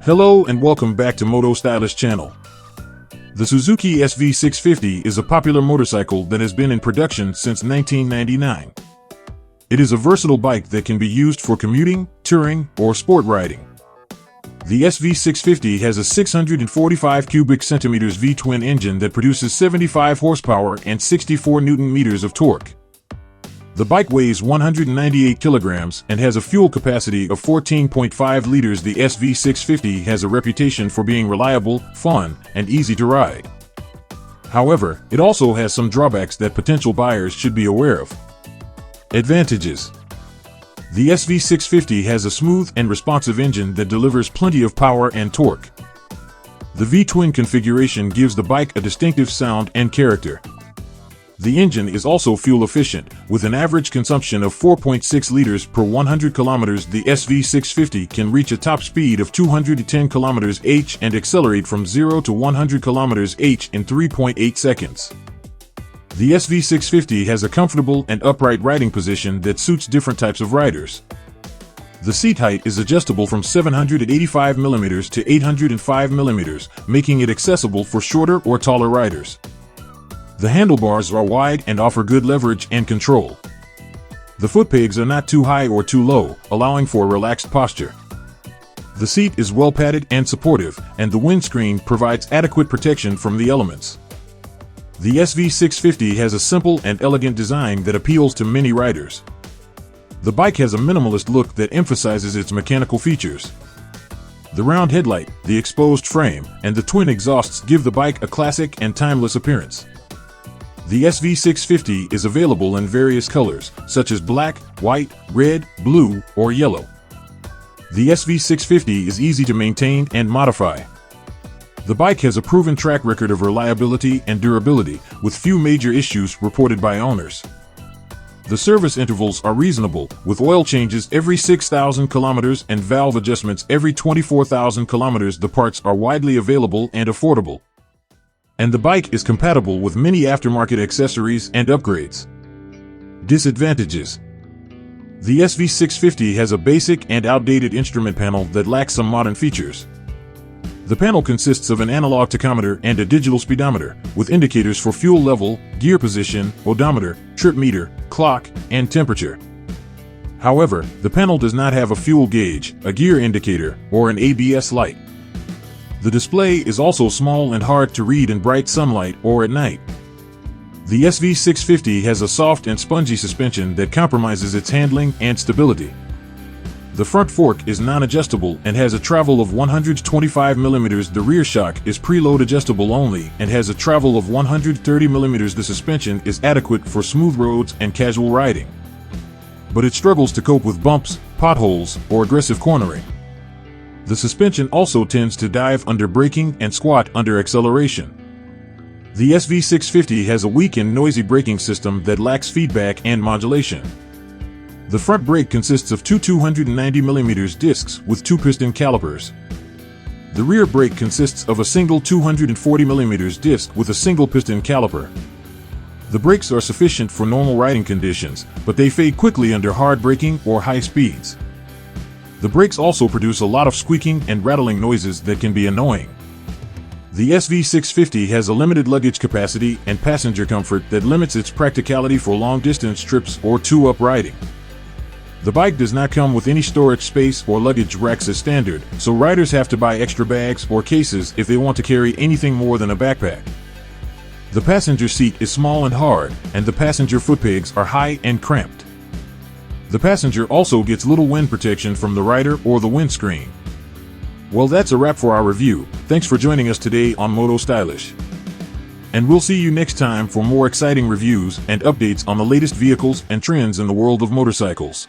Hello and welcome back to Moto Stylish channel. The Suzuki SV650 is a popular motorcycle that has been in production since 1999. It is a versatile bike that can be used for commuting, touring, or sport riding. The SV650 has a 645 cubic centimeters V-twin engine that produces 75 horsepower and 64 Newton meters of torque. The bike weighs 198 kilograms and has a fuel capacity of 14.5 liters. The SV650 has a reputation for being reliable, fun, and easy to ride. However, it also has some drawbacks that potential buyers should be aware of. Advantages: the SV650 has a smooth and responsive engine that delivers plenty of power and torque. The V-twin configuration gives the bike a distinctive sound and character. The engine is also fuel efficient, with an average consumption of 4.6 liters per 100 kilometers. The SV650 can reach a top speed of 210 km/h and accelerate from 0 to 100 km/h in 3.8 seconds. The SV650 has a comfortable and upright riding position that suits different types of riders. The seat height is adjustable from 785 mm to 805 mm, making it accessible for shorter or taller riders. The handlebars are wide and offer good leverage and control. The foot pegs are not too high or too low, allowing for a relaxed posture. The seat is well padded and supportive, and the windscreen provides adequate protection from the elements. The SV650 has a simple and elegant design that appeals to many riders. The bike has a minimalist look that emphasizes its mechanical features. The round headlight, the exposed frame, and the twin exhausts give the bike a classic and timeless appearance. The SV650 is available in various colors, such as black, white, red, blue, or yellow. The SV650 is easy to maintain and modify. The bike has a proven track record of reliability and durability, with few major issues reported by owners. The service intervals are reasonable, with oil changes every 6,000 kilometers and valve adjustments every 24,000 kilometers. The parts are widely available and affordable. And the bike is compatible with many aftermarket accessories and upgrades. Disadvantages: the SV650 has a basic and outdated instrument panel that lacks some modern features. The panel consists of an analog tachometer and a digital speedometer, with indicators for fuel level, gear position, odometer, trip meter, clock, and temperature. However, the panel does not have a fuel gauge, a gear indicator, or an ABS light. The display is also small and hard to read in bright sunlight or at night. The SV650 has a soft and spongy suspension that compromises its handling and stability. The front fork is non-adjustable and has a travel of 125 mm. The rear shock is preload adjustable only and has a travel of 130 mm. The suspension is adequate for smooth roads and casual riding, but it struggles to cope with bumps, potholes, or aggressive cornering. The suspension also tends to dive under braking and squat under acceleration. The SV650 has a weak and noisy braking system that lacks feedback and modulation. The front brake consists of two 290 mm discs with two piston calipers. The rear brake consists of a single 240 mm disc with a single piston caliper. The brakes are sufficient for normal riding conditions, but they fade quickly under hard braking or high speeds. The brakes also produce a lot of squeaking and rattling noises that can be annoying. The SV650 has a limited luggage capacity and passenger comfort that limits its practicality for long-distance trips or two-up riding. The bike does not come with any storage space or luggage racks as standard, so riders have to buy extra bags or cases if they want to carry anything more than a backpack. The passenger seat is small and hard, and the passenger foot pegs are high and cramped. The passenger also gets little wind protection from the rider or the windscreen. Well, that's a wrap for our review. Thanks for joining us today on Moto Stylish. And we'll see you next time for more exciting reviews and updates on the latest vehicles and trends in the world of motorcycles.